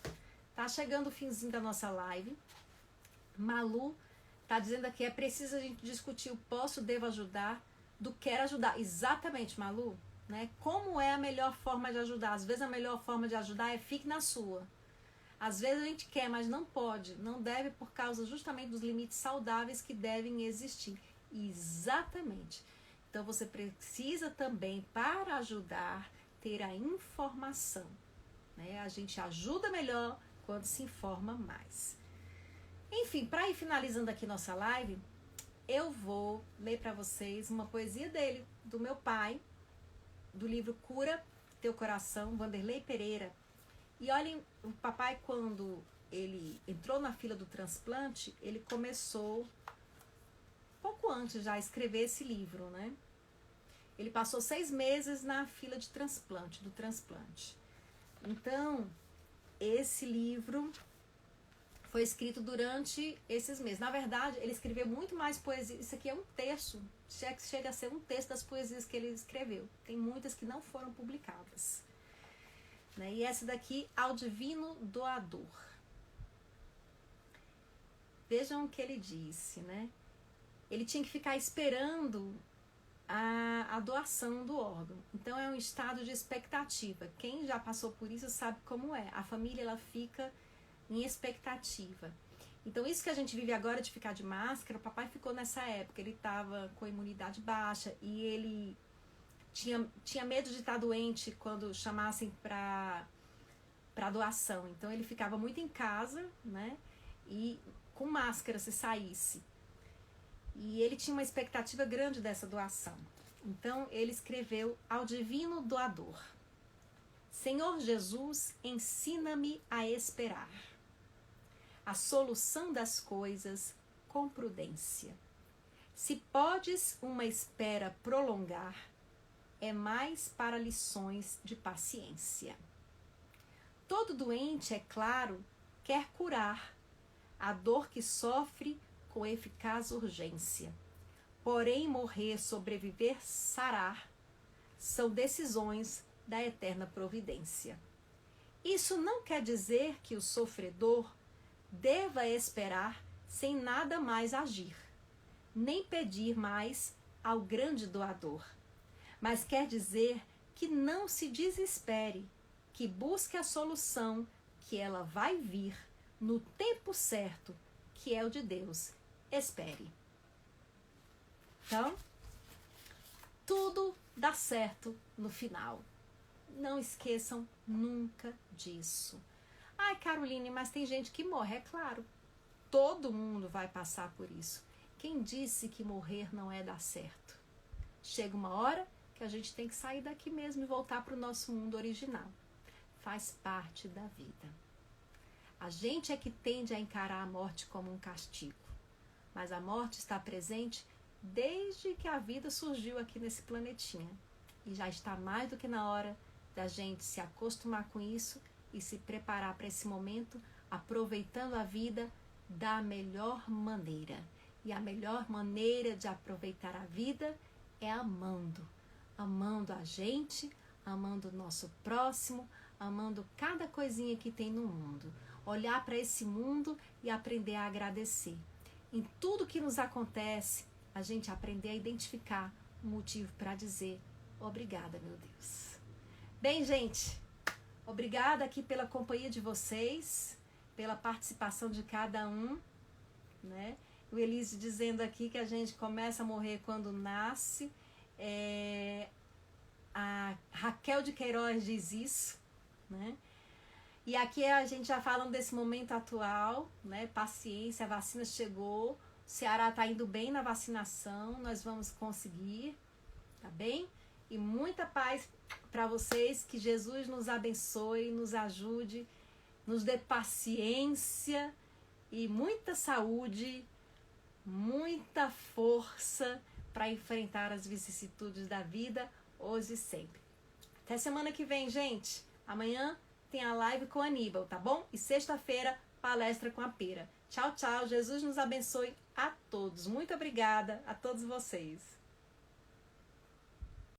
tá chegando o finzinho da nossa live. Malu tá dizendo aqui, é preciso a gente discutir o posso, devo ajudar, do quero ajudar. Exatamente, Malu. Né? Como é a melhor forma de ajudar? Às vezes a melhor forma de ajudar é fique na sua. Às vezes a gente quer, mas não pode. Não deve por causa justamente dos limites saudáveis que devem existir. Exatamente. Então você precisa também, para ajudar, ter a informação. Né? A gente ajuda melhor quando se informa mais. Enfim, para ir finalizando aqui nossa live, eu vou ler para vocês uma poesia dele, do meu pai, do livro Cura Teu Coração, Vanderlei Pereira. E olhem, o papai, quando ele entrou na fila do transplante, ele começou pouco antes já a escrever esse livro, né? Ele passou 6 meses na fila de transplante, do transplante. Então, esse livro foi escrito durante esses meses. Na verdade, ele escreveu muito mais poesia. Isso aqui é um terço, chega a ser um terço das poesias que ele escreveu. Tem muitas que não foram publicadas. Né? E essa daqui, Ao Divino Doador. Vejam o que ele disse, né? Ele tinha que ficar esperando a doação do órgão. Então é um estado de expectativa. Quem já passou por isso sabe como é. A família, ela fica em expectativa. Então isso que a gente vive agora de ficar de máscara, o papai ficou nessa época. Ele estava com a imunidade baixa e ele tinha medo de estar doente quando chamassem para doação. Então ele ficava muito em casa, né? E com máscara se saísse. E ele tinha uma expectativa grande dessa doação. Então ele escreveu Ao Divino Doador. Senhor Jesus, ensina-me a esperar a solução das coisas com prudência. Se podes uma espera prolongar, é mais para lições de paciência. Todo doente, é claro, quer curar a dor que sofre com eficaz urgência. Porém, morrer, sobreviver, sarar, são decisões da eterna providência. Isso não quer dizer que o sofredor deva esperar sem nada mais agir, nem pedir mais ao grande doador. Mas quer dizer que não se desespere, que busque a solução, que ela vai vir no tempo certo, que é o de Deus. Espere. Então, tudo dá certo no final. Não esqueçam nunca disso. Ai, Caroline, mas tem gente que morre, é claro. Todo mundo vai passar por isso. Quem disse que morrer não é dar certo? Chega uma hora que a gente tem que sair daqui mesmo e voltar para o nosso mundo original. Faz parte da vida. A gente é que tende a encarar a morte como um castigo. Mas a morte está presente desde que a vida surgiu aqui nesse planetinha. E já está mais do que na hora da gente se acostumar com isso e se preparar para esse momento, aproveitando a vida da melhor maneira. E a melhor maneira de aproveitar a vida é amando. Amando a gente, amando o nosso próximo, amando cada coisinha que tem no mundo. Olhar para esse mundo e aprender a agradecer. Em tudo que nos acontece, a gente aprender a identificar um motivo para dizer obrigada, meu Deus. Bem, gente, obrigada aqui pela companhia de vocês, pela participação de cada um, né? O Elise dizendo aqui que a gente começa a morrer quando nasce. A Raquel de Queiroz diz isso, né? E aqui a gente já falando desse momento atual, né? Paciência, a vacina chegou, o Ceará está indo bem na vacinação, nós vamos conseguir, tá bem? e muita paz para vocês. Que Jesus nos abençoe, nos ajude, nos dê paciência e muita saúde, muita força para enfrentar as vicissitudes da vida hoje e sempre. Até semana que vem, gente. Amanhã tem a live com Aníbal, tá bom? E sexta-feira, palestra com a Pera. Tchau, tchau. Jesus nos abençoe a todos. Muito obrigada a todos vocês.